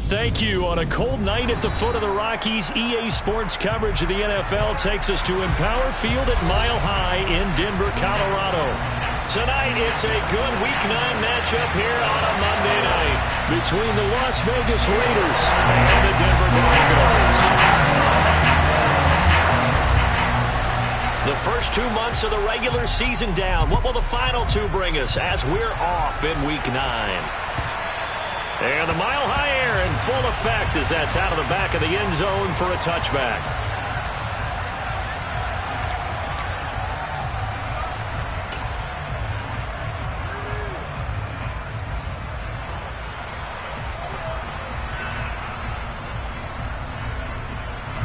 Thank you. On a cold night at the foot of the Rockies, EA Sports coverage of the NFL takes us to Empower Field at Mile High in Denver, Colorado. Tonight, it's a good Week 9 matchup here on a Monday night between the Las Vegas Raiders and the Denver Broncos. The first 2 months of the regular season down. What will the final two bring us as we're off in Week 9? And the Mile High air in full effect as that's out of the back of the end zone for a touchback.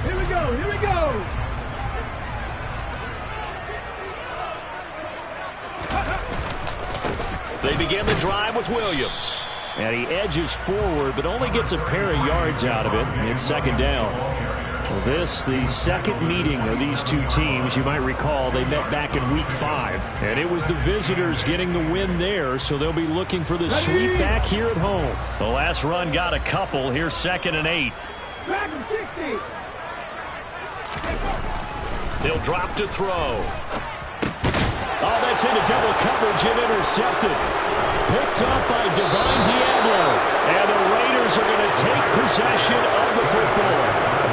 Here we go, here we go! They begin the drive with Williams. And he edges forward, but only gets a pair of yards out of it. It's second down. Well, the second meeting of these two teams. You might recall they met back in Week 5. And it was the visitors getting the win there, so they'll be looking for the sweep back here at home. The last run got a couple. Here's 2nd and 8. Back and 60. They'll drop to throw. Oh, that's into double coverage and intercepted. Picked up by Divine Diablo. And the Raiders are going to take possession of the football.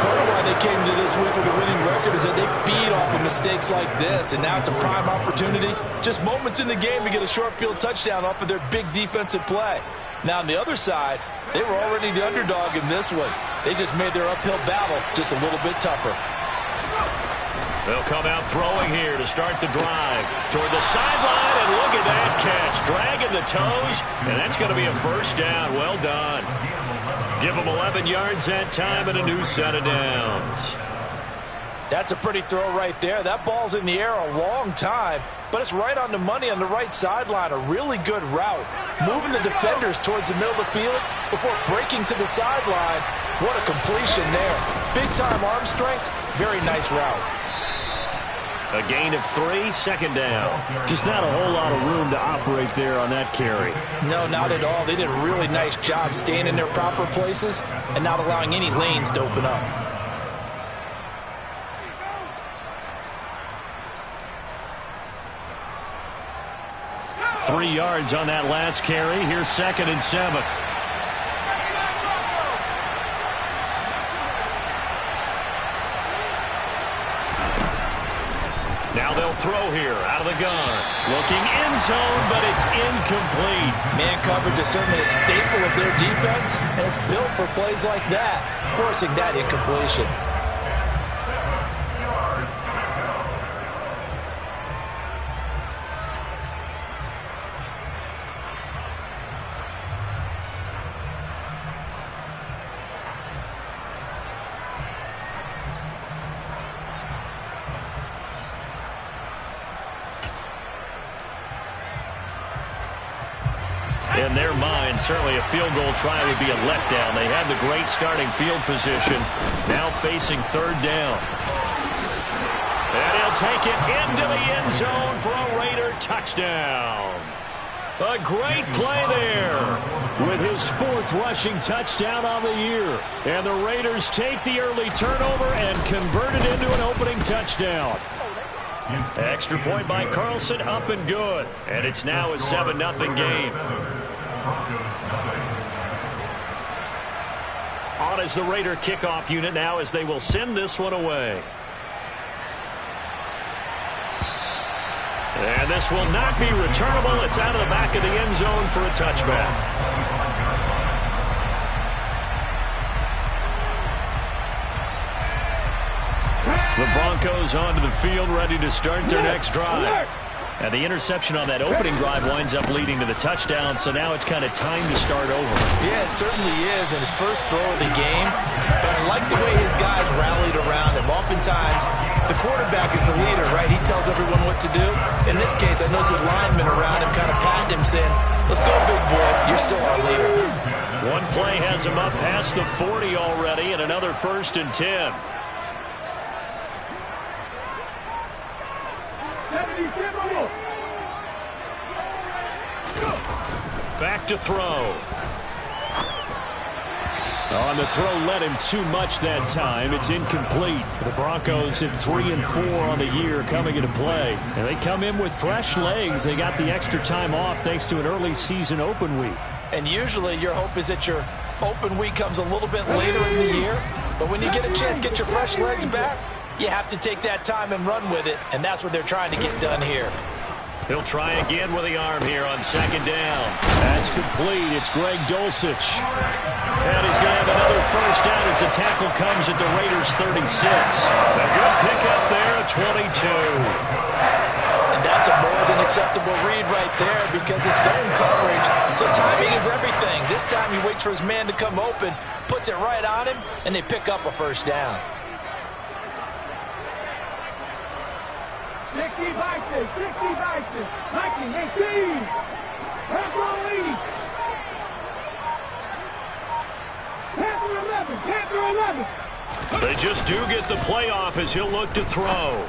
Part of why they came to this week with a winning record is that they feed off of mistakes like this. And now it's a prime opportunity. Just moments in the game to get a short field touchdown off of their big defensive play. Now on the other side, they were already the underdog in this one. They just made their uphill battle just a little bit tougher. They'll come out throwing here to start the drive. Toward the sideline, and look at that catch. Dragging the toes, and that's going to be a first down. Well done. Give them 11 yards that time and a new set of downs. That's a pretty throw right there. That ball's in the air a long time, but it's right on the money on the right sideline. A really good route. Moving the defenders towards the middle of the field before breaking to the sideline. What a completion there. Big-time arm strength. Very nice route. A gain of 3, second down. Just not a whole lot of room to operate there on that carry. No, not at all. They did a really nice job staying in their proper places and not allowing any lanes to open up. Three yards on that last carry. Here's 2nd and 7. Now they'll throw here out of the gun. Looking end zone, but it's incomplete. Man coverage is certainly a staple of their defense, and it's built for plays like that, forcing that incompletion. In their mind, certainly a field goal try would be a letdown. They had the great starting field position. Now facing third down. And he'll take it into the end zone for a Raider touchdown. A great play there with his 4th rushing touchdown on the year. And the Raiders take the early turnover and convert it into an opening touchdown. Extra point by Carlson, up and good. And it's now a 7-0 game. On as the Raider kickoff unit now as they will send this one away. And this will not be returnable. It's out of the back of the end zone for a touchback. The Broncos onto the field, ready to start their next drive. And the interception on that opening drive winds up leading to the touchdown, so now it's kind of time to start over. Yeah, it certainly is, and his first throw of the game. But I like the way his guys rallied around him. Oftentimes, the quarterback is the leader, right? He tells everyone what to do. In this case, I noticed his linemen around him kind of patting him, saying, "Let's go, big boy. You're still our leader." One play has him up past the 40 already, and another 1st and 10. Back to throw. On the throw, led him too much that time. It's incomplete. The Broncos at 3-4 on the year coming into play. And they come in with fresh legs. They got the extra time off thanks to an early season open week. And usually your hope is that your open week comes a little bit later in the year. But when you get a chance to get your fresh legs back, you have to take that time and run with it. And that's what they're trying to get done here. He'll try again with the arm here on second down. That's complete. It's Greg Dulcich. And he's going to have another first down as the tackle comes at the Raiders' 36. A good pickup there at 22. And that's a more than acceptable read right there because it's zone coverage. So timing is everything. This time he waits for his man to come open, puts it right on him, and they pick up a first down. 60 Vikings, 18. Panther 11. They just do get the playoff as he'll look to throw.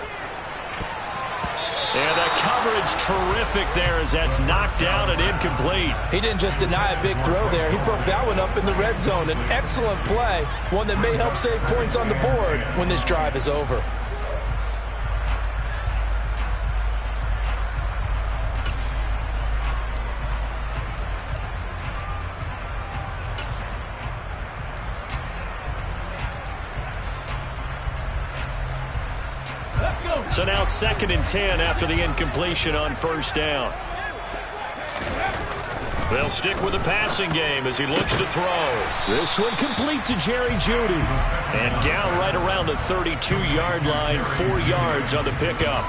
And the coverage terrific there as that's knocked down and incomplete. He didn't just deny a big throw there. He broke that one up in the red zone. An excellent play, one that may help save points on the board when this drive is over. So now 2nd and 10 after the incompletion on first down. They'll stick with the passing game as he looks to throw. This one complete to Jerry Jeudy. And down right around the 32-yard line, 4 yards on the pickup.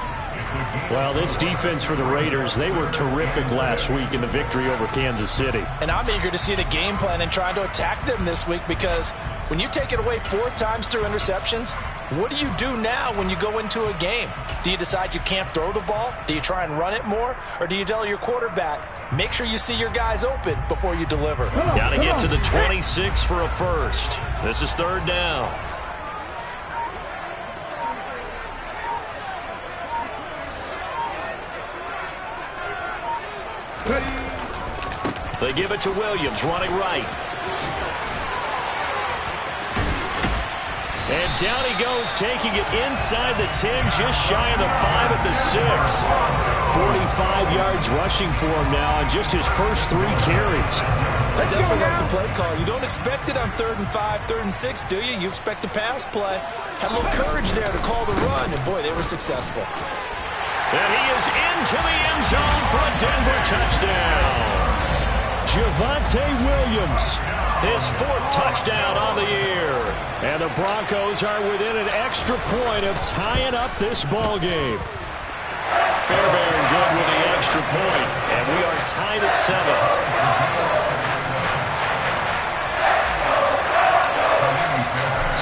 Well, this defense for the Raiders, they were terrific last week in the victory over Kansas City. And I'm eager to see the game plan and try to attack them this week because when you take it away 4 times through interceptions, what do you do now when you go into a game? Do you decide you can't throw the ball? Do you try and run it more? Or do you tell your quarterback, make sure you see your guys open before you deliver? Got to get to the 26 for a first. This is 3rd down. They give it to Williams, running right. And down he goes, taking it inside the 10, just shy of the 5 at the 6. 45 yards rushing for him now on just his first 3 carries. I definitely like the play call. You don't expect it on 3rd and 5, 3rd and 6, do you? You expect a pass play. Had a little courage there to call the run, and boy, they were successful. And he is into the end zone for a Denver touchdown. Javonte Williams, his 4th touchdown on the year. And the Broncos are within an extra point of tying up this ball game. Fairbairn good with the extra point, and we are tied at 7.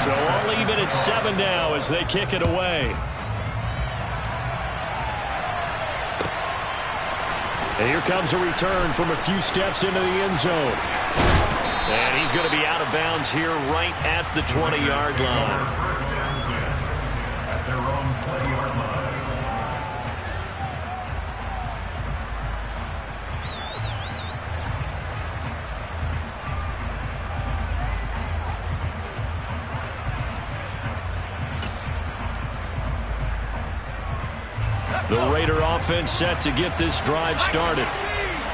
So all even at 7 now as they kick it away. And here comes a return from a few steps into the end zone. And he's going to be out of bounds here right at the 20-yard line. At their own 20-yard line. The Raider offense set to get this drive started.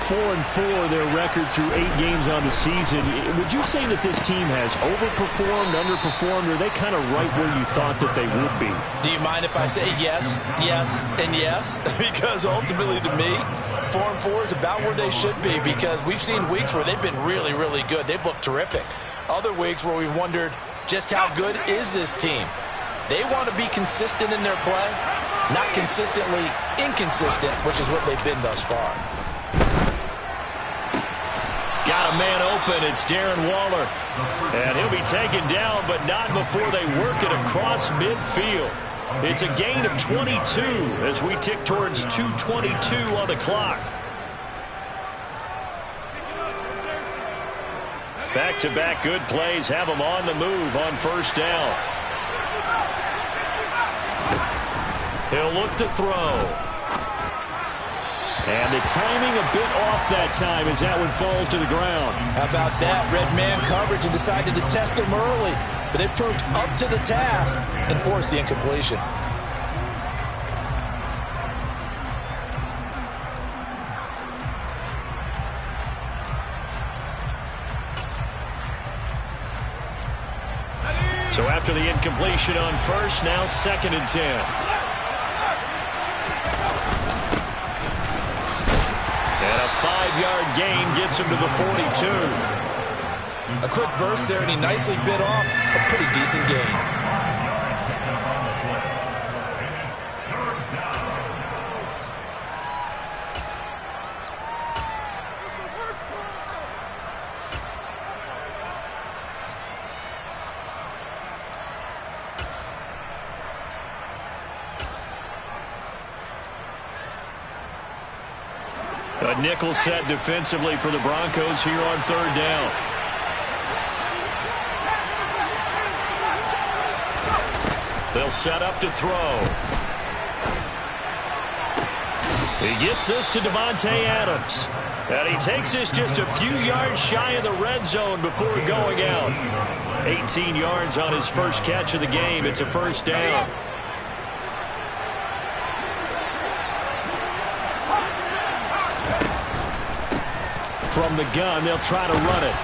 4-4 their record through 8 games on the season. Would you say that this team has overperformed, underperformed, or are they kind of right where you thought that they would be? Do you mind if I say yes, yes, and yes? Because ultimately to me, 4-4 is about where they should be because we've seen weeks where they've been really, really good. They've looked terrific. Other weeks where we've wondered just how good is this team? They want to be consistent in their play, not consistently inconsistent, which is what they've been thus far. Got a man open. It's Darren Waller. And he'll be taken down, but not before they work it across midfield. It's a gain of 22 as we tick towards 2:22 on the clock. Back-to-back good plays have them on the move on first down. He'll look to throw. And the timing a bit off that time as that one falls to the ground. How about that? Red man coverage and decided to test him early. But they proved up to the task and forced the incompletion. So after the incompletion on first, now 2nd and 10. And a 5-yard gain gets him to the 42. A quick burst there, and he nicely bit off a pretty decent gain. A nickel set defensively for the Broncos here on 3rd down. They'll set up to throw. He gets this to Davante Adams. And he takes this just a few yards shy of the red zone before going out. 18 yards on his first catch of the game. It's a 1st down. From the gun, they'll try to run it.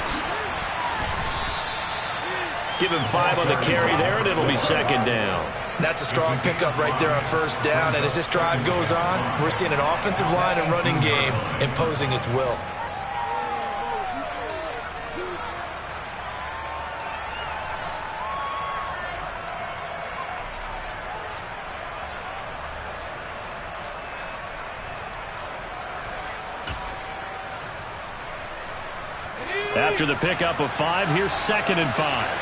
Give him 5 on the carry there, and it'll be 2nd down. That's a strong pickup right there on 1st down. And as this drive goes on, we're seeing an offensive line and running game imposing its will. After the pickup of 5, here's 2nd and 5.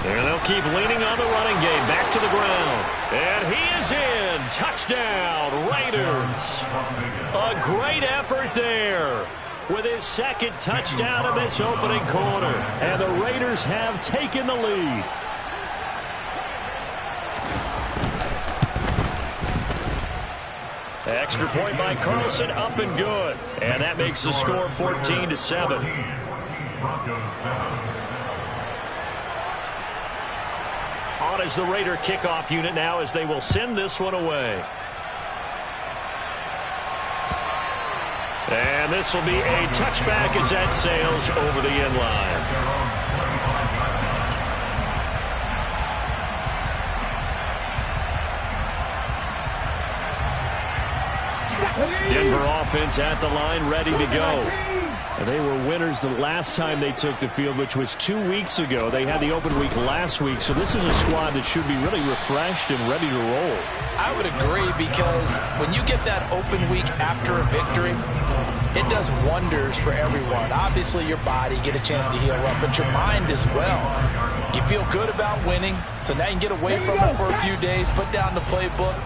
And they'll keep leaning on the running game. Back to the ground. And he is in. Touchdown, Raiders. A great effort there with his 2nd touchdown of this opening quarter. And the Raiders have taken the lead. Extra point by Carlson, up and good. And that makes the score 14-7. On is the Raider kickoff unit now as they will send this one away. And this will be a touchback as that sails over the end line. Denver offense at the line, ready to go. And they were winners the last time they took the field, which was 2 weeks ago. They had the open week last week, so this is a squad that should be really refreshed and ready to roll. I would agree, because when you get that open week after a victory, it does wonders for everyone. Obviously, your body, get a chance to heal up, but your mind as well. You feel good about winning, so now you can get away from it for a few days, put down the playbook,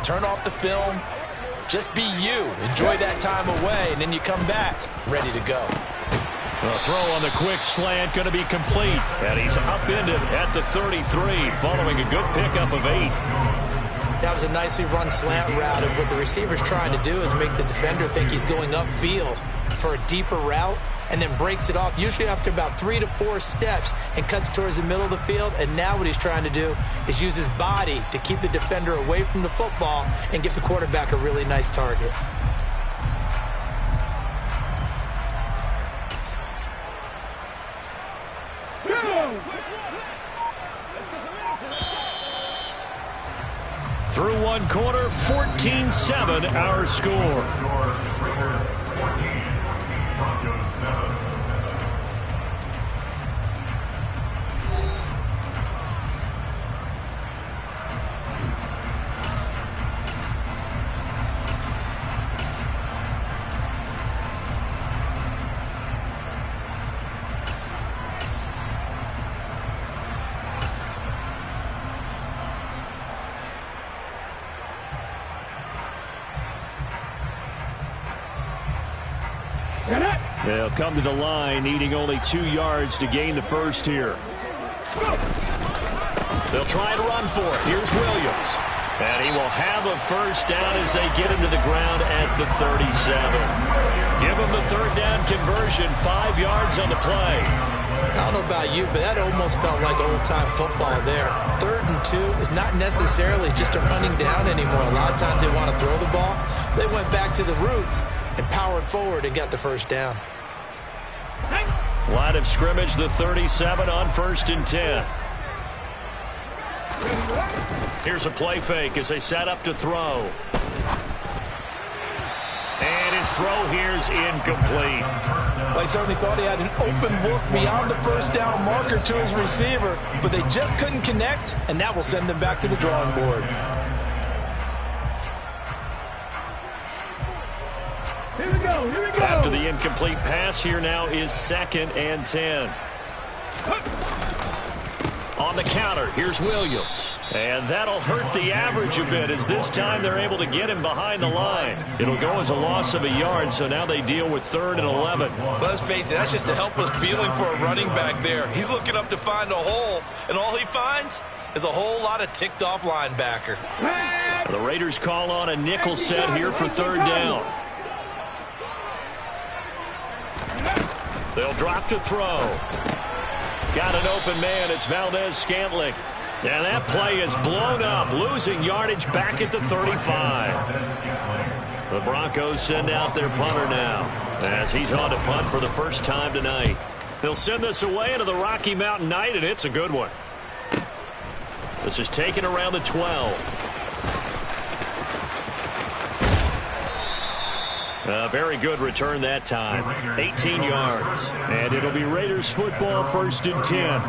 turn off the film. Just be you. Enjoy that time away, and then you come back ready to go. The throw on the quick slant going to be complete. And he's upended at the 33 following a good pickup of 8. That was a nicely run slant route. And what the receiver's trying to do is make the defender think he's going upfield for a deeper route, and then breaks it off, usually after about 3 to 4 steps, and cuts towards the middle of the field. And now what he's trying to do is use his body to keep the defender away from the football and give the quarterback a really nice target. Through one quarter, 14-7 our score. Raiders 14, Broncos 7. They'll come to the line, needing only 2 yards to gain the first here. They'll try to run for it. Here's Williams. And he will have a first down as they get him to the ground at the 37. Give him the third down conversion, 5 yards on the play. I don't know about you, but that almost felt like old-time football there. 3rd and 2 is not necessarily just a running down anymore. A lot of times they want to throw the ball. They went back to the roots and powered forward and got the first down. Line of scrimmage, the 37 on 1st and 10. Here's a play fake as they set up to throw. And his throw here's incomplete. Well, he certainly thought he had an open look beyond the first down marker to his receiver, but they just couldn't connect, and that will send them back to the drawing board. Here we go, here we go. After the incomplete pass, here now is 2nd and 10. On the counter, here's Williams. And that'll hurt the average a bit as this time they're able to get him behind the line. It'll go as a loss of a yard, so now they deal with 3rd and 11. Well, let's face it, that's just a helpless feeling for a running back there. He's looking up to find a hole, and all he finds is a whole lot of ticked-off linebacker. The Raiders call on a nickel set here for 3rd down. They'll drop to throw. Got an open man. It's Valdez-Scantling. And that play is blown up, losing yardage back at the 35. The Broncos send out their punter now as he's on to punt for the first time tonight. He'll send this away into the Rocky Mountain night, and it's a good one. This is taken around the 12. A very good return that time. 18 yards. And it'll be Raiders football, 1st and 10.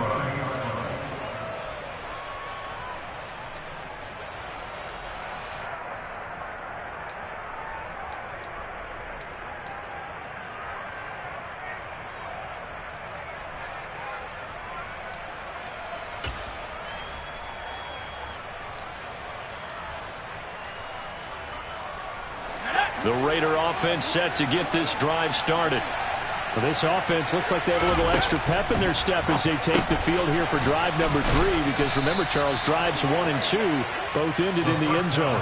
The Raider offense set to get this drive started. Well, this offense looks like they have a little extra pep in their step as they take the field here for drive number 3, because remember, Charles, drives 1 and 2 both ended in the end zone.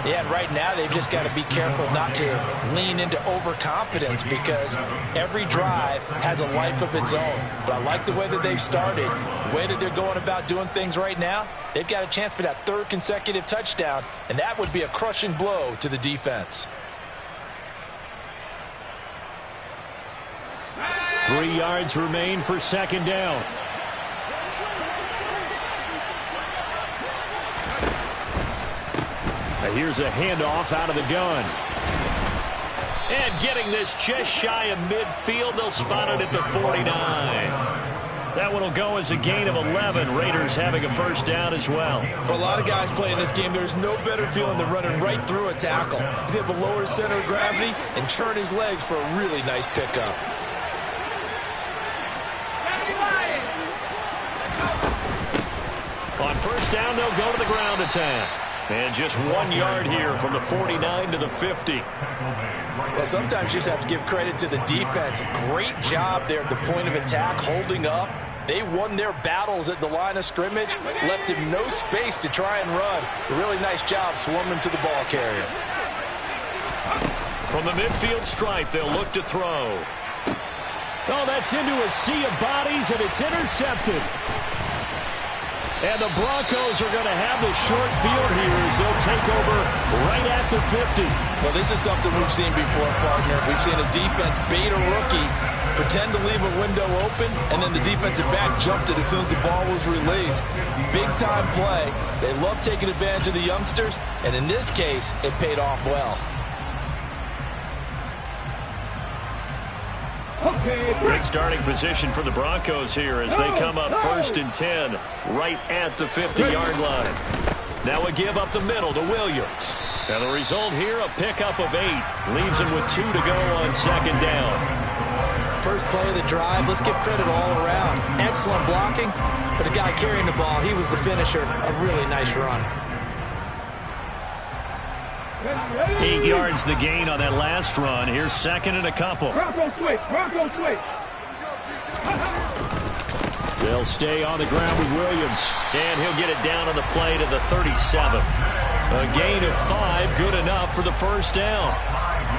Yeah, and right now they've just got to be careful not to lean into overconfidence, because every drive has a life of its own. But I like the way that they've started, the way that they're going about doing things right now. They've got a chance for that 3rd consecutive touchdown, and that would be a crushing blow to the defense. 3 yards remain for 2nd down. Now here's a handoff out of the gun. And getting this just shy of midfield, they'll spot it at the 49. That one will go as a gain of 11. Raiders having a first down as well. For a lot of guys playing this game, there's no better feeling than running right through a tackle. He's able to lower his center of gravity and churn his legs for a really nice pickup. On first down, they'll go to the ground attack. And just 1 yard here from the 49 to the 50. Well, sometimes you just have to give credit to the defense. Great job there at the point of attack, holding up. They won their battles at the line of scrimmage, left him no space to try and run. A really nice job swarming to the ball carrier. From the midfield stripe, they'll look to throw. Oh, that's into a sea of bodies, and it's intercepted. And the Broncos are going to have the short field here as they'll take over right at the 50. Well, this is something we've seen before, partner. We've seen a defense bait a rookie, pretend to leave a window open, and then the defensive back jumped it as soon as the ball was released. Big-time play. They love taking advantage of the youngsters, and in this case, it paid off well. Great starting position for the Broncos here as they come up 1st and 10 right at the 50-yard line. Now a give up the middle to Williams. And the result here, a pickup of 8. Leaves him with 2 to go on 2nd down. First play of the drive, let's give credit all around. Excellent blocking, but the guy carrying the ball, he was the finisher. A really nice run. 8 yards the gain on that last run. Here's 2nd and a couple. Broncos switch. Broncos switch. They'll stay on the ground with Williams. And he'll get it down on the play to the 37. A gain of 5, good enough for the first down.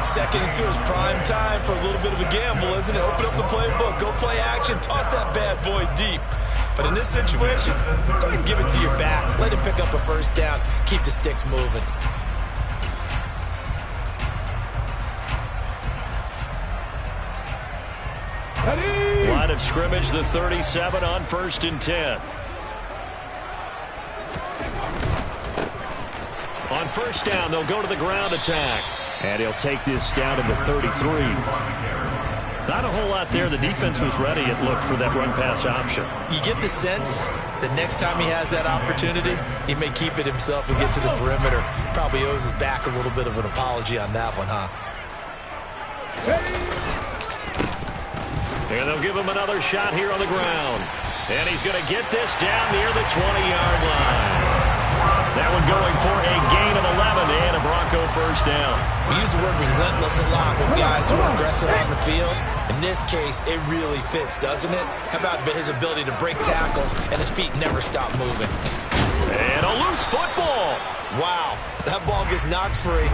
Second and 2 is prime time for a little bit of a gamble, isn't it? Open up the playbook, go play action, toss that bad boy deep. But in this situation, go ahead and give it to your back. Let him pick up a first down. Keep the sticks moving. Line of scrimmage, the 37 on 1st and 10. On first down, they'll go to the ground attack. And he'll take this down to the 33. Not a whole lot there. The defense was ready, it looked, for that run-pass option. You get the sense that next time he has that opportunity, he may keep it himself and get to the perimeter. Probably owes his back a little bit of an apology on that one, huh? And they'll give him another shot here on the ground. And he's going to get this down near the 20-yard line. That one going for a gain of 11 and a Bronco first down. We use the word relentless a lot with guys who are aggressive on the field. In this case, it really fits, doesn't it? How about his ability to break tackles and his feet never stop moving? And a loose football. Wow, that ball gets knocked free,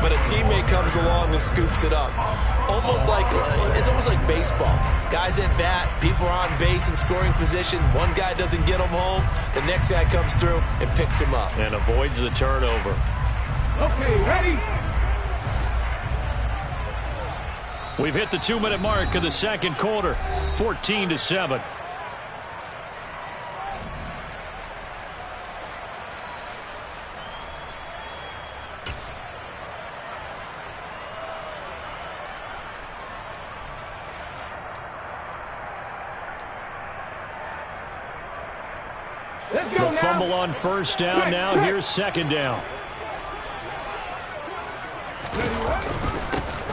but a teammate comes along and scoops it up. It's almost like baseball. Guys at bat, people are on base in scoring position. One guy doesn't get him home. The next guy comes through and picks him up. And avoids the turnover. Okay, ready? We've hit the 2-minute mark of the second quarter. 14-7. The fumble on first down. Now here's second down.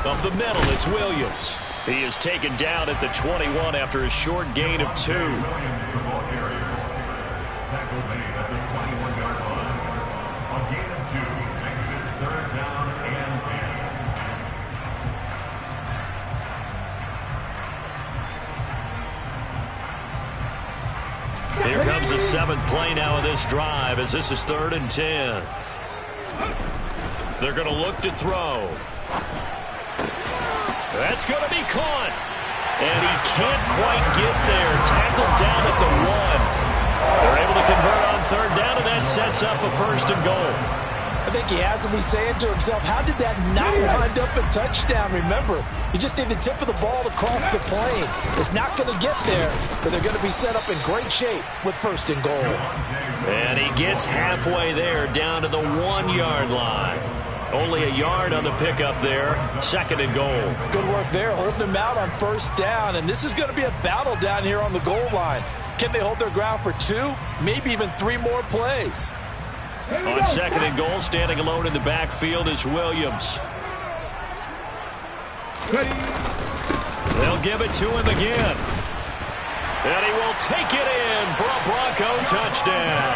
Up the middle, it's Williams. He is taken down at the 21 after a short gain of 2. Williams, the ball carrier. Tackle made at the 21-yard line. A gain of 2 makes it 3rd down and 10. Here comes the 7th play now of this drive as this is 3rd and 10. They're going to look to throw. That's going to be caught. And he can't quite get there. Tackled down at the 1. They're able to convert on 3rd down, and that sets up a 1st and goal. I think he has to be saying to himself, how did that not wind up a touchdown? Remember, you just need the tip of the ball to cross the plane. It's not going to get there, but they're going to be set up in great shape with 1st and goal. And he gets halfway there, down to the 1-yard line. Only a yard on the pickup there. 2nd and goal. Good work there, holding them out on 1st down. And this is going to be a battle down here on the goal line. Can they hold their ground for 2, maybe even 3 more plays? On 2nd and goal, standing alone in the backfield is Williams. Ready? They'll give it to him again. And he will take it in for a Bronco touchdown.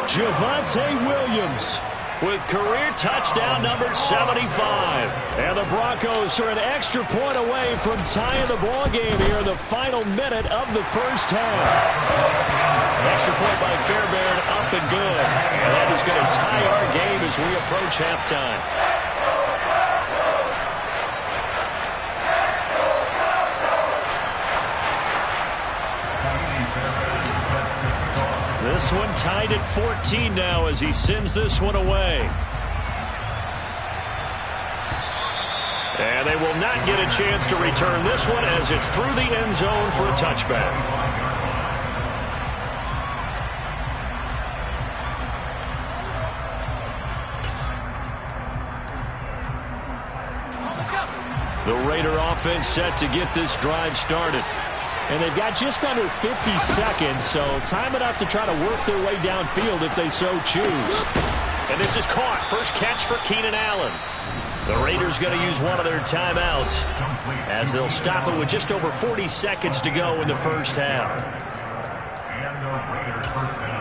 Javonte Williams with career touchdown number 75. And the Broncos are an extra point away from tying the ball game here in the final minute of the first half. Extra point by Fairbairn, up and good. And that is going to tie our game as we approach halftime. This one tied at 14 now as he sends this one away. And they will not get a chance to return this one as it's through the end zone for a touchback. The Raider offense set to get this drive started. And they've got just under 50 seconds, so time enough to try to work their way downfield if they so choose. And this is caught. First catch for Keenan Allen. The Raiders going to use one of their timeouts as they'll stop it with just over 40 seconds to go in the first half. And the Raiders first down.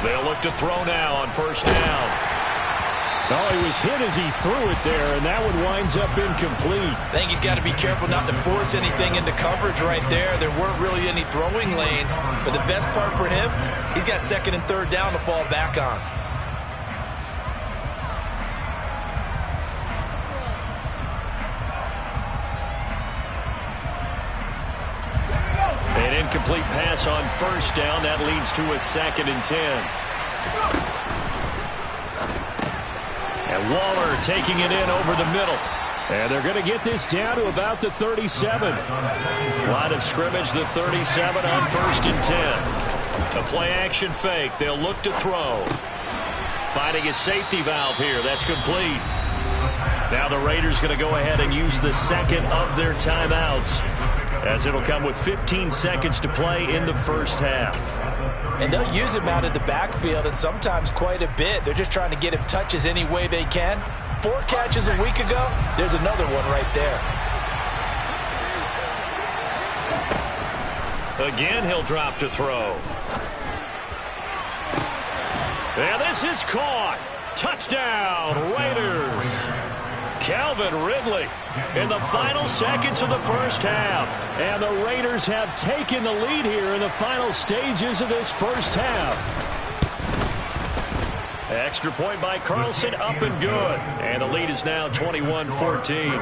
They'll look to throw now on first down. Oh, he was hit as he threw it there, and that one winds up incomplete. I think he's got to be careful not to force anything into coverage right there. There weren't really any throwing lanes, but the best part for him, he's got second and third down to fall back on. An incomplete pass on first down. That leads to a 2nd and 10. And Waller taking it in over the middle. And they're going to get this down to about the 37. Line of scrimmage, the 37 on 1st and 10. A play-action fake. They'll look to throw. Finding a safety valve here. That's complete. Now the Raiders going to go ahead and use the second of their timeouts, as it'll come with 15 seconds to play in the first half. And they'll use him out of the backfield, and sometimes quite a bit. They're just trying to get him touches any way they can. 4 catches a week ago, there's another one right there. Again, he'll drop to throw. And this is caught. Touchdown, Raiders. Calvin Ridley in the final seconds of the first half. And the Raiders have taken the lead here in the final stages of this first half. Extra point by Carlson, up and good. And the lead is now 21-14.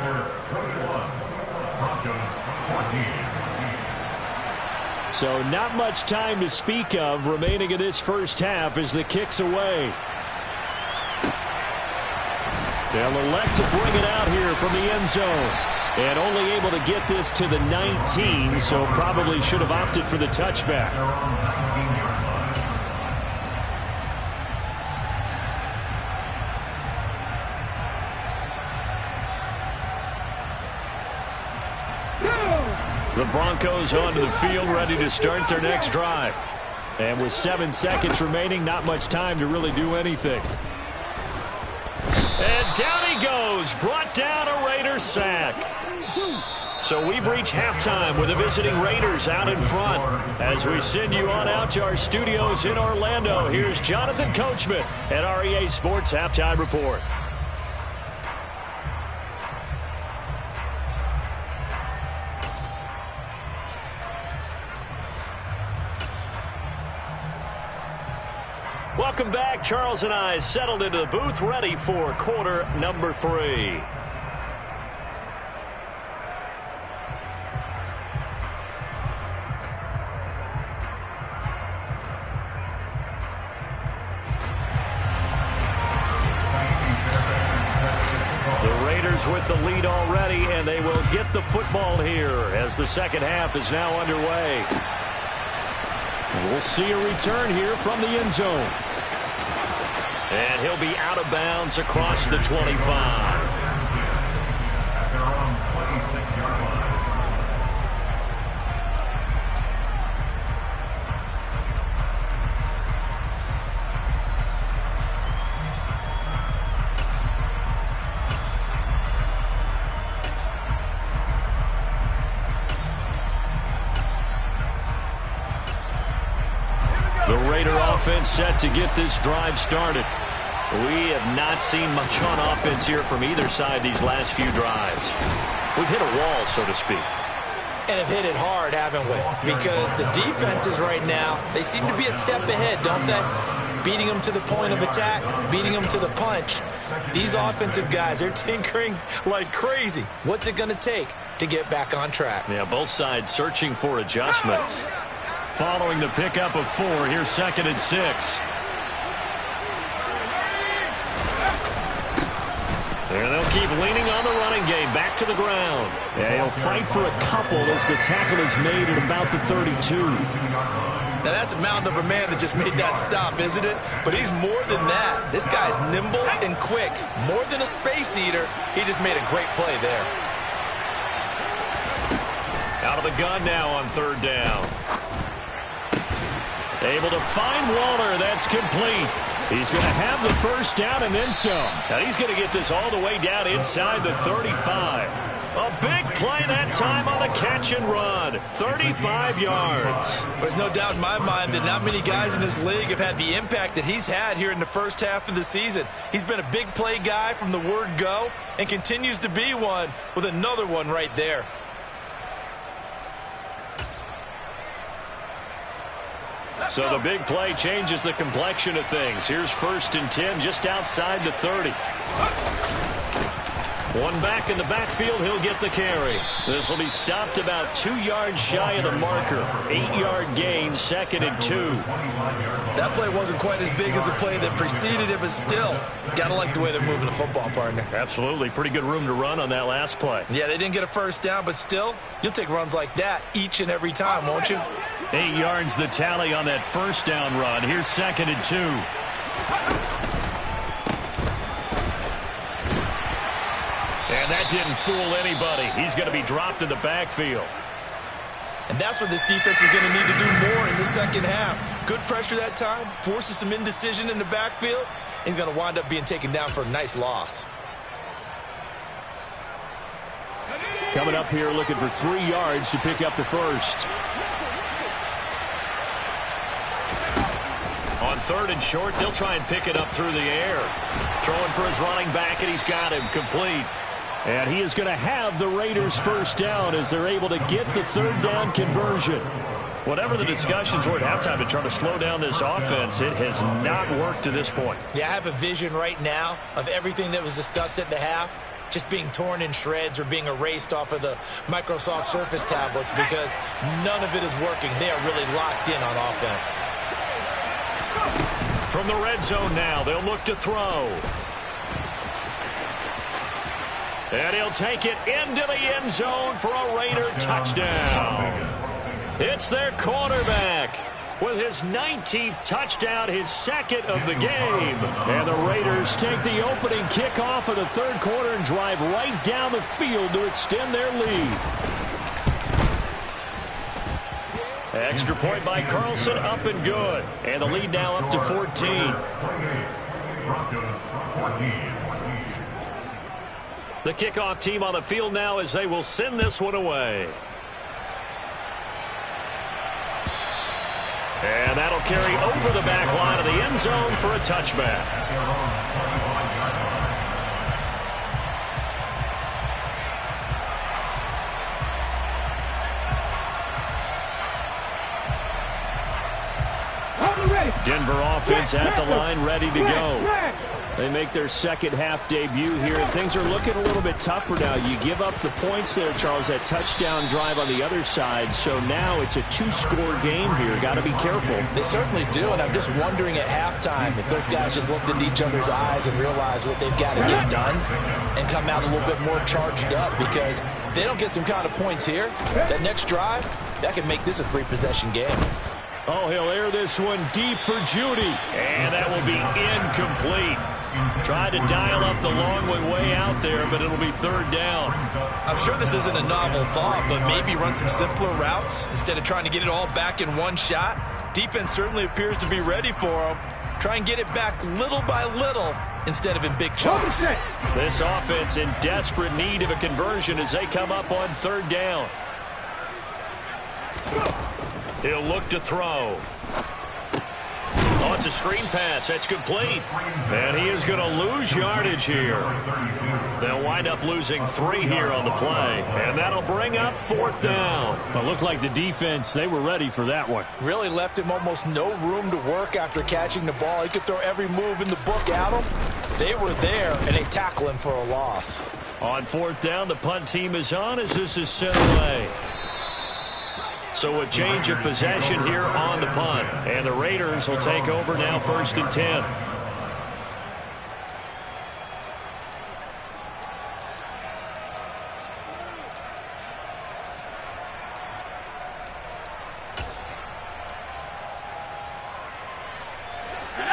So not much time to speak of remaining in this first half as the kick's away. They'll elect to bring it out here from the end zone. And only able to get this to the 19, so probably should have opted for the touchback. The Broncos onto the field, ready to start their next drive. And with 7 seconds remaining, not much time to really do anything. And down he goes, brought down a Raiders sack. So we've reached halftime with the visiting Raiders out in front. As we send you on out to our studios in Orlando, here's Jonathan Coachman at REA Sports Halftime Report. Welcome back. Charles and I settled into the booth, ready for quarter number 3. The Raiders with the lead already, and they will get the football here as the second half is now underway. We'll see a return here from the end zone. And he'll be out of bounds across the 25. At their own 26-yard line. The Raider offense set to get this drive started. We have not seen much on offense here from either side these last few drives. We've hit a wall, so to speak. And have hit it hard, haven't we? Because the defenses right now, they seem to be a step ahead, don't they? Beating them to the point of attack, beating them to the punch. These offensive guys, they're tinkering like crazy. What's it going to take to get back on track? Yeah, both sides searching for adjustments. Following the pickup of 4, here's 2nd and 6. And they'll keep leaning on the running game. Back to the ground. Yeah, he'll fight for a couple as the tackle is made at about the 32. Now, that's a mountain of a man that just made that stop, isn't it? But he's more than that. This guy's nimble and quick. More than a space eater. He just made a great play there. Out of the gun now on 3rd down. Able to find Waller. That's complete. He's going to have the first down and then some. Now he's going to get this all the way down inside the 35. A big play that time on the catch and run. 35 yards. There's no doubt in my mind that not many guys in this league have had the impact that he's had here in the first half of the season. He's been a big play guy from the word go and continues to be one with another one right there. So the big play changes the complexion of things. Here's 1st and 10 just outside the 30. One back in the backfield, he'll get the carry. This will be stopped about 2 yards shy of the marker. 8-yard gain, 2nd and 2. That play wasn't quite as big as the play that preceded it, but still, gotta like the way they're moving the football, partner. Absolutely. Pretty good room to run on that last play. Yeah, they didn't get a first down, but still, you'll take runs like that each and every time, won't you? 8 yards the tally on that first down run. Here's 2nd and 2. And that didn't fool anybody. He's going to be dropped in the backfield. And that's what this defense is going to need to do more in the second half. Good pressure that time, forces some indecision in the backfield. He's going to wind up being taken down for a nice loss. Coming up here looking for 3 yards to pick up the first. On 3rd and short, they'll try and pick it up through the air. Throwing for his running back, and he's got him complete. And he is going to have the Raiders first down as they're able to get the 3rd down conversion. Whatever the discussions were at halftime to try to slow down this offense, it has not worked to this point. Yeah, I have a vision right now of everything that was discussed at the half just being torn in shreds or being erased off of the Microsoft Surface tablets because none of it is working. They are really locked in on offense. From the red zone now, they'll look to throw. And he'll take it into the end zone for a Raider touchdown. It's their quarterback with his 19th touchdown, his 2nd of the game. And the Raiders take the opening kickoff of the 3rd quarter and drive right down the field to extend their lead. Extra point by Carlson, up and good. And the lead now up to 14. Broncos 14. The kickoff team on the field now as they will send this one away. And that'll carry over the back line of the end zone for a touchback. Denver offense at the line, ready to go. They make their second half debut here, and things are looking a little bit tougher now. You give up the points there, Charles, that touchdown drive on the other side. So now it's a 2-score game here. Got to be careful. They certainly do, and I'm just wondering at halftime if those guys just looked into each other's eyes and realized what they've got to get done and come out a little bit more charged up, because if they don't get some kind of points here, that next drive, that could make this a 3-possession game. Oh, he'll air this one deep for Judy. And that will be incomplete. Tried to dial up the long one way out there, but it'll be 3rd down. I'm sure this isn't a novel thought, but maybe run some simpler routes instead of trying to get it all back in one shot. Defense certainly appears to be ready for them. Try and get it back little by little instead of in big chunks. This offense in desperate need of a conversion as they come up on 3rd down. He'll look to throw. Oh, it's a screen pass. That's complete. And he is going to lose yardage here. They'll wind up losing 3 here on the play. And that'll bring up 4th down. Well, it looked like the defense, they were ready for that one. Really left him almost no room to work after catching the ball. He could throw every move in the book at him. They were there, and they tackle him for a loss. On 4th down, the punt team is on as this is sent away. So a change of possession here on the punt. And the Raiders will take over now 1st and 10.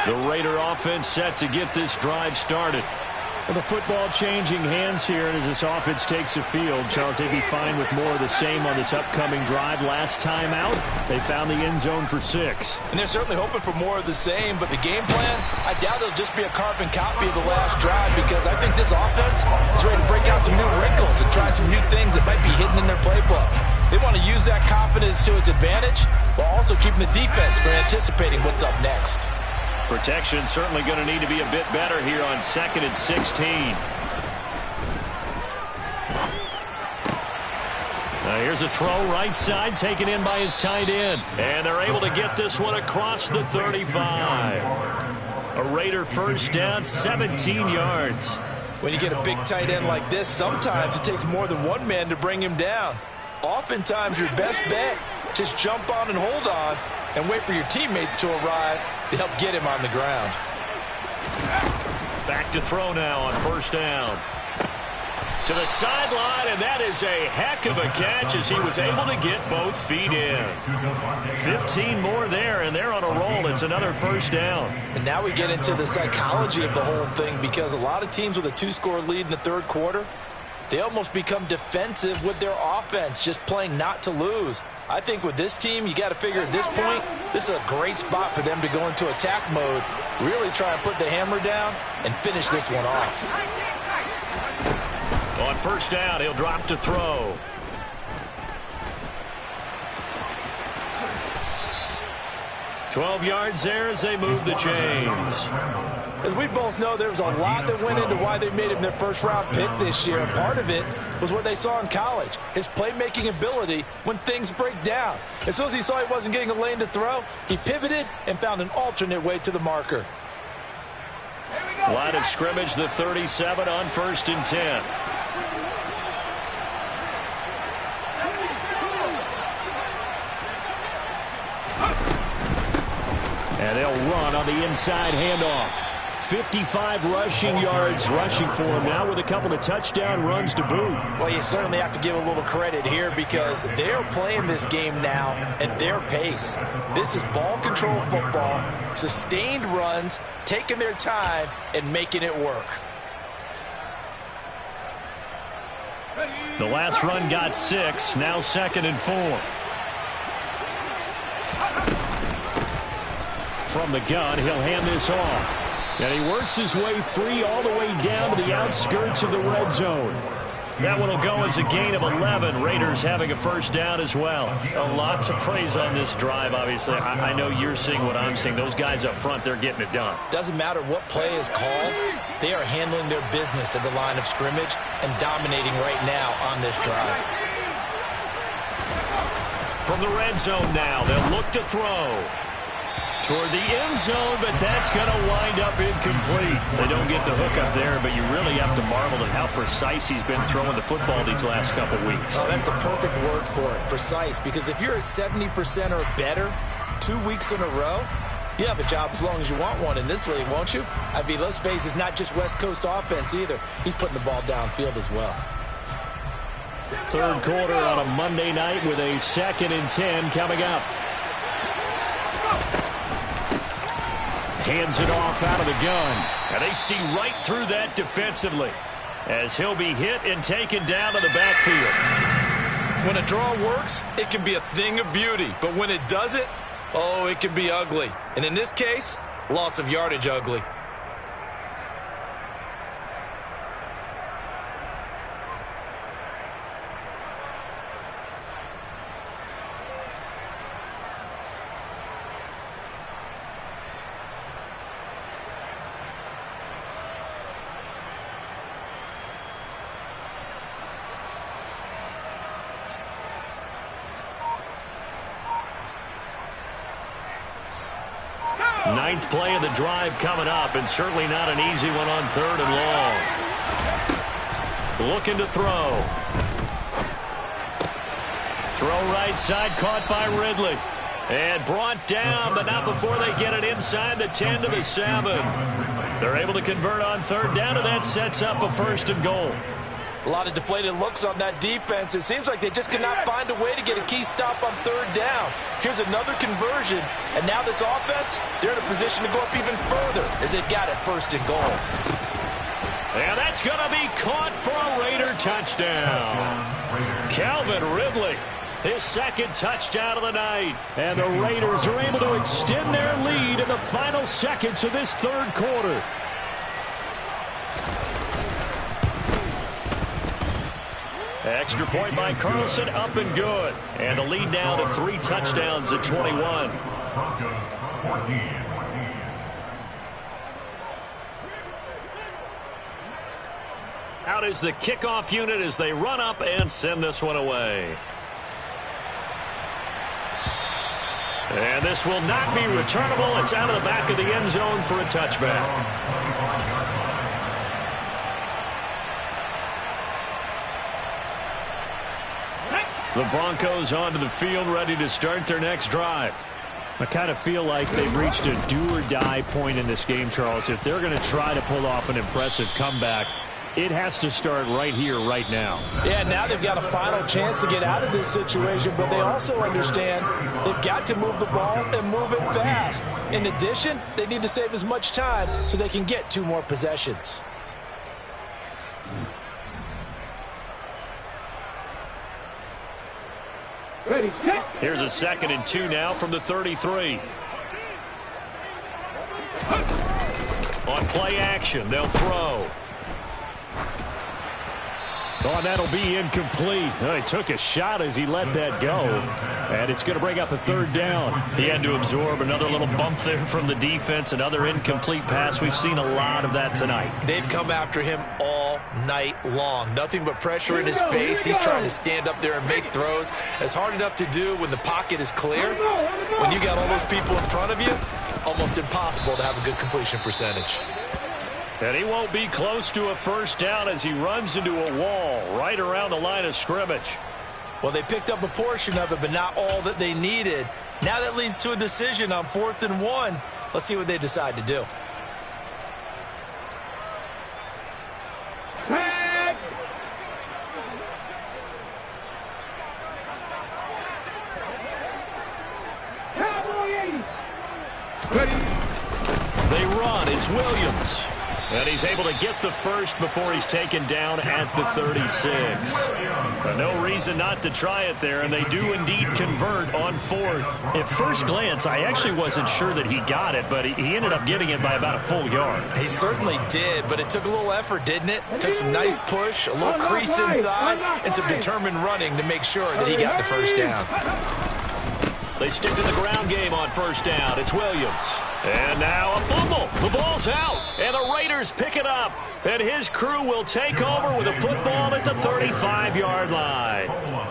The Raider offense set to get this drive started. Well, the football changing hands here, and as this offense takes the field, Charles, they'd be fine with more of the same on this upcoming drive. Last time out, they found the end zone for 6. And they're certainly hoping for more of the same, but the game plan, I doubt it'll just be a carbon copy of the last drive, because I think this offense is ready to break out some new wrinkles and try some new things that might be hidden in their playbook. They want to use that confidence to its advantage while also keeping the defense from anticipating what's up next. Protection certainly going to need to be a bit better here on 2nd and 16. Here's a throw right side, taken in by his tight end. And they're able to get this one across the 35. A Raider first down, 17 yards. When you get a big tight end like this, sometimes it takes more than one man to bring him down. Oftentimes, your best bet, just jump on and hold on and wait for your teammates to arrive to help get him on the ground. Back to throw now on first down. To the sideline, and that is a heck of a catch as he was able to get both feet in. 15 more there, and they're on a roll. It's another first down. And now we get into the psychology of the whole thing, because a lot of teams with a 2-score lead in the third quarter, they almost become defensive with their offense, just playing not to lose. I think with this team, you got to figure at this point, this is a great spot for them to go into attack mode, really try and put the hammer down and finish this one off. On first down, he'll drop to throw. "12 yards there as they move the chains." As we both know, there was a lot that went into why they made him their first-round pick this year. And part of it was what they saw in college, his playmaking ability when things break down. As soon as he saw he wasn't getting a lane to throw, he pivoted and found an alternate way to the marker. Line of scrimmage, the 37 on 1st and 10. And they'll run on the inside handoff. 55 rushing yards rushing for him now with a couple of touchdown runs to boot. Well, you certainly have to give a little credit here, because they're playing this game now at their pace. This is ball control football, sustained runs, taking their time and making it work. The last run got 6, now 2nd and 4. From the gun, he'll hand this off. And he works his way free all the way down to the outskirts of the red zone. That one will go as a gain of 11. Raiders having a first down as well. A lot to praise on this drive, obviously. I know you're seeing what I'm seeing. Those guys up front, they're getting it done. Doesn't matter what play is called. They are handling their business at the line of scrimmage and dominating right now on this drive. From the red zone now, they'll look to throw. Toward the end zone, but that's going to wind up incomplete. They don't get the hook up there, but you really have to marvel at how precise he's been throwing the football these last couple weeks. Oh, that's the perfect word for it, precise, because if you're at 70% or better 2 weeks in a row, you have a job as long as you want one in this league, won't you? I mean, let's face it, it's not just West Coast offense either. He's putting the ball downfield as well. Third quarter on a Monday night with a 2nd and 10 coming up. Hands it off out of the gun. And they see right through that defensively as he'll be hit and taken down to the backfield. When a draw works, it can be a thing of beauty. But when it doesn't, oh, it can be ugly. And in this case, loss of yardage ugly. Ninth play of the drive coming up, and certainly not an easy one on 3rd and long. Looking to throw. Throw right side, caught by Ridley. And brought down, but not before they get it inside the 10 to the 7. They're able to convert on 3rd down, and that sets up a 1st and goal. A lot of deflated looks on that defense. It seems like they just cannot find a way to get a key stop on 3rd down. Here's another conversion, and now this offense, they're in a position to go up even further as they've got it 1st and goal. And that's going to be caught for a Raider touchdown. Calvin Ridley, his second touchdown of the night. And the Raiders are able to extend their lead in the final seconds of this third quarter. Extra point by Carlson, up and good. And the lead now to 3 touchdowns at 21. Broncos 14. Out is the kickoff unit as they run up and send this one away. And this will not be returnable. It's out of the back of the end zone for a touchback. The Broncos onto the field, ready to start their next drive. I kind of feel like they've reached a do-or-die point in this game, Charles. If they're going to try to pull off an impressive comeback, it has to start right here, right now. Yeah, now they've got a final chance to get out of this situation, but they also understand they've got to move the ball and move it fast. In addition, they need to save as much time so they can get 2 more possessions. Here's a 2nd and 2 now from the 33. On play action, they'll throw. Oh, and that'll be incomplete. Oh, he took a shot as he let that go. And it's going to bring up a 3rd down. He had to absorb another little bump there from the defense. Another incomplete pass. We've seen a lot of that tonight. They've come after him all night long. Nothing but pressure in his face. He's trying to stand up there and make throws. It's hard enough to do when the pocket is clear. When you got all those people in front of you, almost impossible to have a good completion percentage. And he won't be close to a 1st down as he runs into a wall right around the line of scrimmage. Well, they picked up a portion of it, but not all that they needed. Now that leads to a decision on 4th and 1. Let's see what they decide to do. They run. It's Williams. And he's able to get the first before he's taken down at the 36. But no reason not to try it there, and they do indeed convert on 4th. At first glance, I actually wasn't sure that he got it, but he ended up getting it by about a full yard. He certainly did, but it took a little effort, didn't it? Took some nice push, a little crease inside, and some determined running to make sure that he got the 1st down. They stick to the ground game on 1st down. It's Williams. And now a fumble. The ball's out. And the Raiders pick it up. And his crew will take over with a football at the 35-yard line.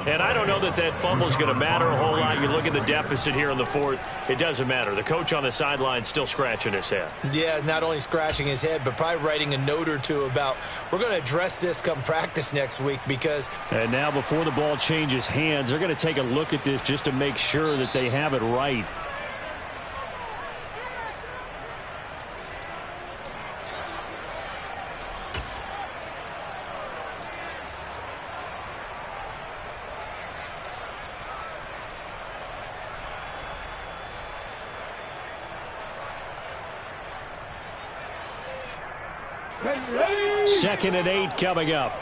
And I don't know that that fumble is going to matter a whole lot. You look at the deficit here in the 4th. It doesn't matter. The coach on the sideline still scratching his head. Yeah, not only scratching his head, but probably writing a note or 2 about we're going to address this come practice next week because... And now before the ball changes hands, they're going to take a look at this just to make sure that they have it right. Second and 8 coming up.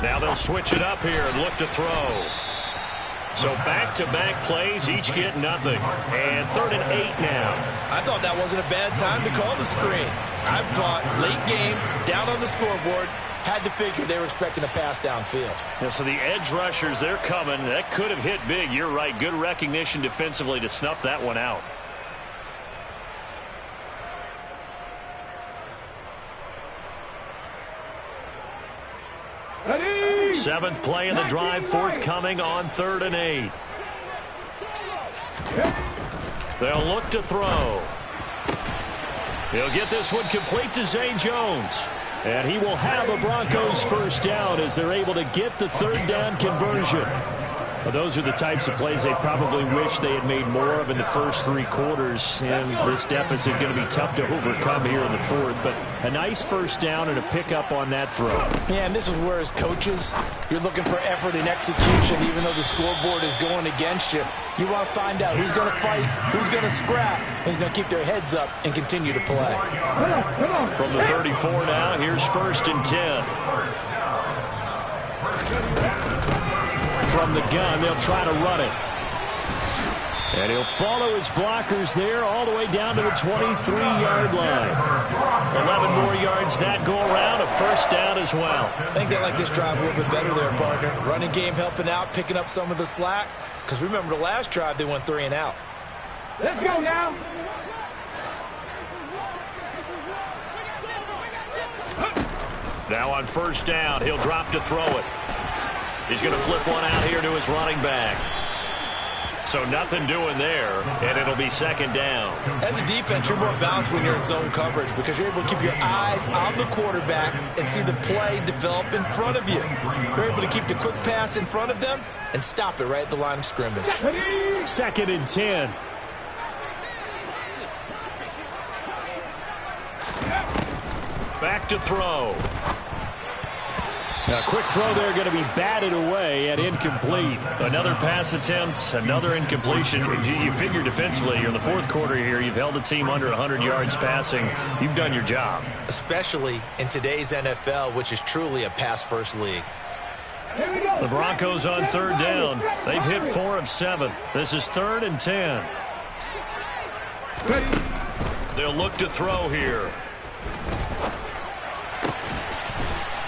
Now they'll switch it up here and look to throw. So back-to-back plays, each get nothing. And 3rd and 8 now. I thought that wasn't a bad time to call the screen. I thought late game, down on the scoreboard, had to figure they were expecting a pass downfield. Yeah, so the edge rushers, they're coming. That could have hit big. You're right. Good recognition defensively to snuff that one out. Seventh play in the drive, forthcoming on 3rd and 8. They'll look to throw. He'll get this one complete to Zay Jones. And he will have a Broncos 1st down as they're able to get the 3rd down conversion. Well, those are the types of plays they probably wish they had made more of in the first 3 quarters. And this deficit going to be tough to overcome here in the 4th. But a nice first down and a pickup on that throw. Yeah, and this is where as coaches, you're looking for effort and execution, even though the scoreboard is going against you. You want to find out who's going to fight, who's going to scrap, who's going to keep their heads up and continue to play. From the 34 now, here's 1st and 10. From the gun, they'll try to run it. And he'll follow his blockers there all the way down to the 23-yard line. 11 more yards that go around, a first down as well. I think they like this drive a little bit better there, partner. Running game helping out, picking up some of the slack. Because remember the last drive, they went 3 and out. Let's go now. Now on first down, he'll drop to throw it. He's going to flip one out here to his running back. So nothing doing there, and it'll be 2nd down. As a defense, you're more balanced when you're in zone coverage because you're able to keep your eyes on the quarterback and see the play develop in front of you. You're able to keep the quick pass in front of them and stop it right at the line of scrimmage. 2nd and 10. Back to throw. A quick throw there going to be batted away and incomplete. Another pass attempt, another incompletion. You figure defensively, you're in the 4th quarter here. You've held a team under 100 yards passing. You've done your job. Especially in today's NFL, which is truly a pass-first league. The Broncos on 3rd down. They've hit 4 of 7. This is 3rd and 10. They'll look to throw here.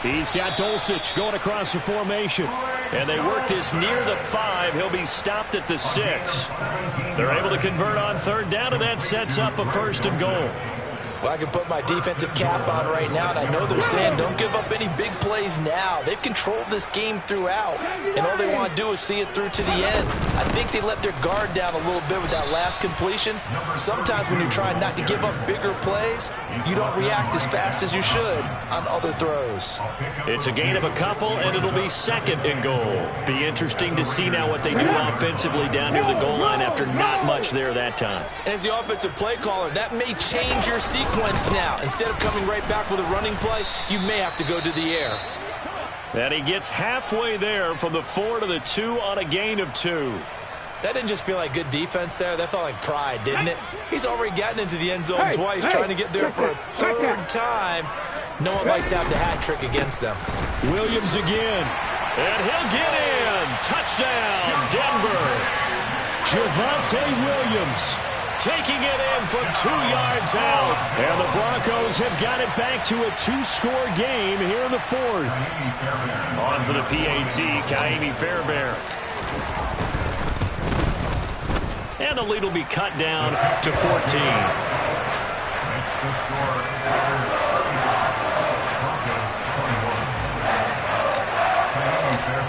He's got Dulcich going across the formation. And they work this near the 5. He'll be stopped at the 6. They're able to convert on 3rd down, and that sets up a 1st and goal. Well, I can put my defensive cap on right now, and I know they're saying don't give up any big plays now. They've controlled this game throughout, and all they want to do is see it through to the end. I think they let their guard down a little bit with that last completion. Sometimes when you're trying not to give up bigger plays, you don't react as fast as you should on other throws. It's a gain of a couple, and it'll be 2nd and goal. Be interesting to see now what they do offensively down near the goal line after not much there that time. As the offensive play caller, that may change your sequence now. Instead of coming right back with a running play, you may have to go to the air. And he gets halfway there from the 4 to the 2 on a gain of 2. That didn't just feel like good defense there. That felt like pride, didn't it? He's already gotten into the end zone twice, trying to get there for a 3rd time. No one likes to have the hat trick against them. Williams again. And he'll get in. Touchdown, Denver. Javonte Williams taking it in from 2 yards out. And the Broncos have got it back to a 2-score game here in the 4th. On for the PAT, Kaimi Fairbairn. And the lead will be cut down to 14.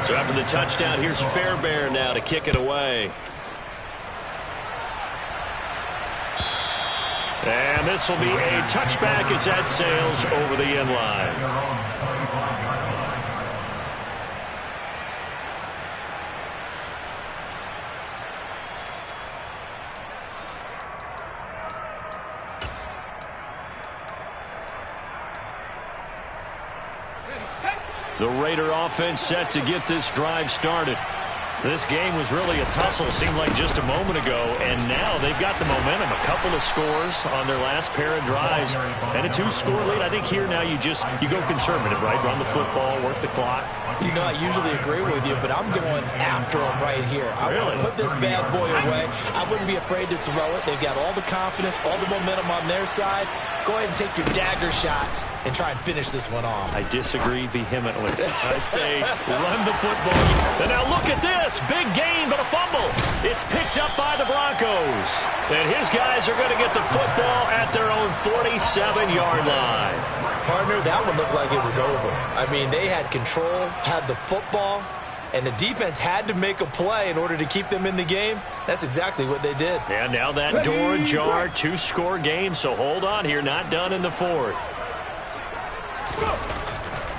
So after the touchdown, here's Fairbairn now to kick it away. And this will be a touchback as that sails over the end line. The Raider offense set to get this drive started. This game was really a tussle, seemed like just a moment ago, and now they've got the momentum. A couple of scores on their last pair of drives, and a 2-score lead. I think here now you go conservative, right? Run the football, work the clock. You know, I usually agree with you, but I'm going after them right here. I want to put this bad boy away. I wouldn't be afraid to throw it. They've got all the confidence, all the momentum on their side. Go ahead and take your dagger shots and try and finish this one off. I disagree vehemently. I say run the football. And now look at this. Big gain, but a fumble. It's picked up by the Broncos. And his guys are going to get the football at their own 47-yard line. Partner, that one looked like it was over. I mean, they had control, had the football, and the defense had to make a play in order to keep them in the game. That's exactly what they did. And now that door ajar, 2-score game, so hold on here, not done in the 4th.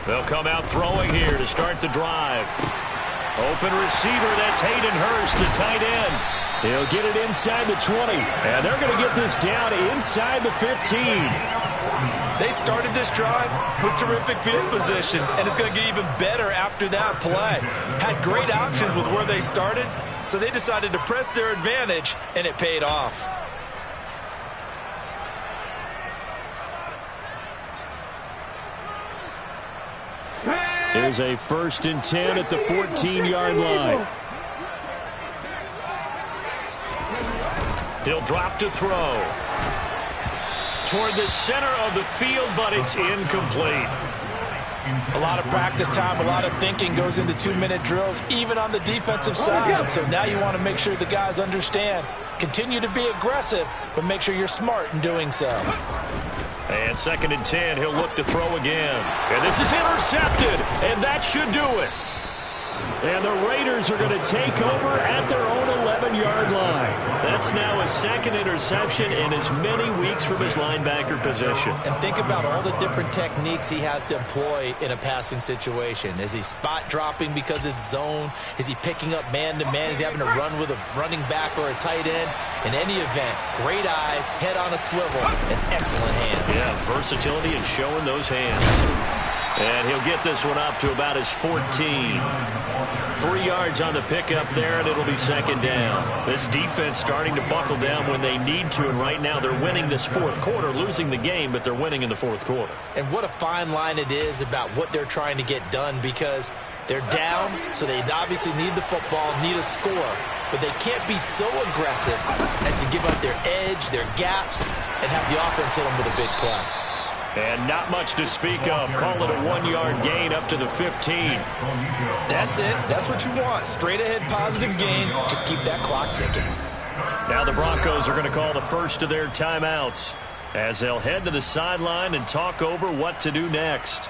They'll come out throwing here to start the drive. Open receiver, that's Hayden Hurst, the tight end. He'll get it inside the 20, and they're going to get this down inside the 15. They started this drive with terrific field position, and it's going to get even better after that play. Had great options with where they started, so they decided to press their advantage, and it paid off. There's a 1st and 10 at the 14-yard line. He'll drop to throw. Toward the center of the field, but it's incomplete. A lot of practice time, a lot of thinking goes into 2-minute drills, even on the defensive side. So now you want to make sure the guys understand. Continue to be aggressive, but make sure you're smart in doing so. And 2nd and 10, he'll look to throw again. And this is intercepted, and that should do it. And the Raiders are going to take over at their own 11-yard line. That's now his 2nd interception in as many weeks from his linebacker position. And think about all the different techniques he has to employ in a passing situation. Is he spot dropping because it's zone? Is he picking up man-to-man? Is he having to run with a running back or a tight end? In any event, great eyes, head on a swivel, and excellent hands. Yeah, versatility and showing those hands. And he'll get this one up to about his 14. 3 yards on the pickup there, and it'll be 2nd down. This defense starting to buckle down when they need to, and right now they're winning this 4th quarter, losing the game, but they're winning in the 4th quarter. And what a fine line it is about what they're trying to get done, because they're down, so they obviously need the football, need a score, but they can't be so aggressive as to give up their edge, their gaps, and have the offense hit them with a big play. And not much to speak of. Call it a 1-yard gain up to the 15. That's it. That's what you want. Straight ahead positive gain. Just keep that clock ticking. Now the Broncos are going to call the first of their timeouts as they'll head to the sideline and talk over what to do next.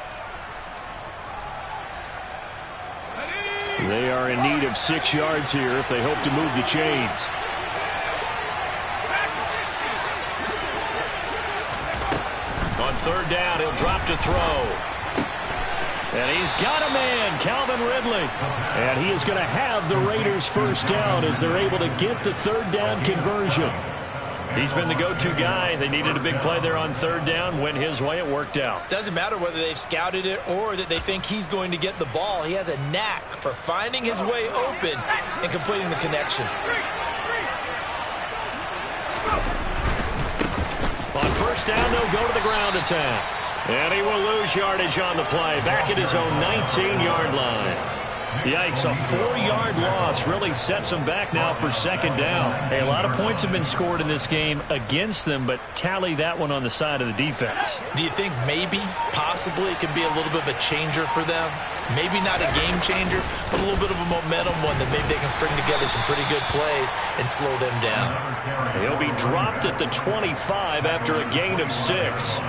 They are in need of 6 yards here if they hope to move the chains. On 3rd down, he'll drop to throw. And he's got a man, Calvin Ridley. And he is going to have the Raiders' 1st down as they're able to get the 3rd down conversion. He's been the go-to guy. They needed a big play there on 3rd down. Went his way. It worked out. Doesn't matter whether they've scouted it or that they think he's going to get the ball. He has a knack for finding his way open and completing the connection. On 1st down, they'll go to the ground attack. And he will lose yardage on the play. Back at his own 19-yard line. Yikes, a 4-yard loss really sets them back now for 2nd down. Hey, a lot of points have been scored in this game against them, but tally that one on the side of the defense. Do you think maybe, possibly, it could be a little bit of a changer for them? Maybe not a game changer, but a little bit of a momentum one that maybe they can string together some pretty good plays and slow them down. He'll be dropped at the 25 after a gain of 6.